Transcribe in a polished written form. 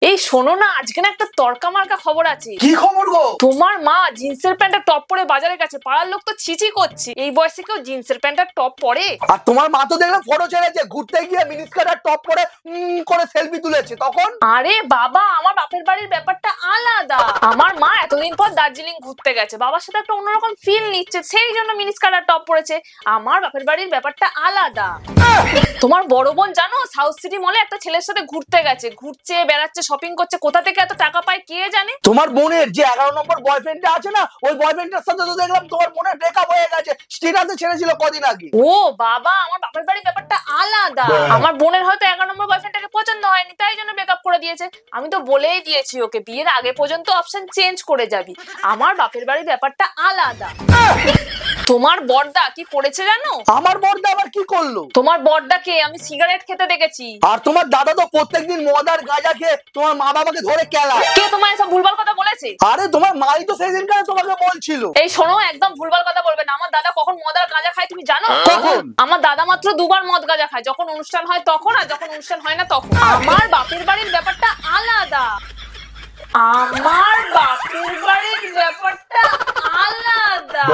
এই শোনো না, আজকে না একটা তর্কা মার্কা খবর আছে। কি খবর গো? তোমার মা জিন্সের প্যান্টের টপ পরে বাজারে গেছে, পাড়ার লোক তো ছিছি করছে। এই বয়সে কেউ জিন্সের প্যান্টের টপ পরে? আর তোমার মা তো দেখলাম ফটো ছেড়েছে, ঘুরতে গিয়ে মিনিস্কার্ট আর টপ পরে করে সেলফি তুলেছে তখন। আরে বাবা, আমার বাপের বাড়ির ব্যাপারটা আলাদা। আমার মা এতদিন পর দার্জিলিং ঘুরতে গেছে, বাবার সাথে একটা অন্যরকম ফিল নিচ্ছে, সেই জন্য মিনিস্কার্ট আর টপ পরেছে। আমার বাপের বাড়ির ব্যাপারটা আলাদা। তোমার বড় বোন জানো, সাউথ সিটি মলে একটা ছেলের সাথে ঘুরতে গেছে, ঘুরছে বেড়াচ্ছে, শপিং করছে, কোথা থেকে এত টাকা পায় কে জানে। তোমার বোনের যে 11 নম্বর বয়ফ্রেন্ডটা আছে না, ওই বয়ফ্রেন্ডের সাথে তো দেখলাম তোমার বোনের ব্রেকআপ হয়ে গেছে, স্ট্যাটাসে ছেড়েছিল কদিন আগে। ও বাবা, আমার বাপের বাড়ির ব্যাপারটা আলাদা। আমার বোনের হয়তো 11 নম্বর বয়ফ্রেন্ডটাকে পছন্দ হয়নি, তাই জন্য ব্রেকআপ করে দিয়েছে। আমি তো বলেই দিয়েছি ওকে, বিয়ের আগে পর্যন্ত অপশন চেঞ্জ করে যাবি। আমার বাপের বাড়ির ব্যাপারটা আলাদা। তোমার বড়দা কি করেছে জানো? আমার বড়দা আবার কি করলো? তোমার বড়দাকে আমি সিগারেট খেতে দেখেছি। আর তোমার দাদা তো প্রত্যেকদিন মদ আর গাঁজা খেয়ে তোমার মা বাবাকে ধরে কেলায়। কে তোমায় এসব ভুলভাল কথা বলেছে? আরে তোমার মাই তো সেদিনকার তোমাকে বলছিল। এই শোনো, একদম ভুলভাল কথা বলবে না। আমার দাদা কখন মদ আর গাঁজা খায় তুমি জানো? কখন? আমার দাদা মাত্র দুবার মদ গাঁজা খায়, যখন অনুষ্ঠান হয় তখন, আর যখন অনুষ্ঠান হয় না তখন। আমার বাপের বাড়ির ব্যাপারটা আলাদা। আমার বাপের বাড়ির ব্যাপারটা আলাদা।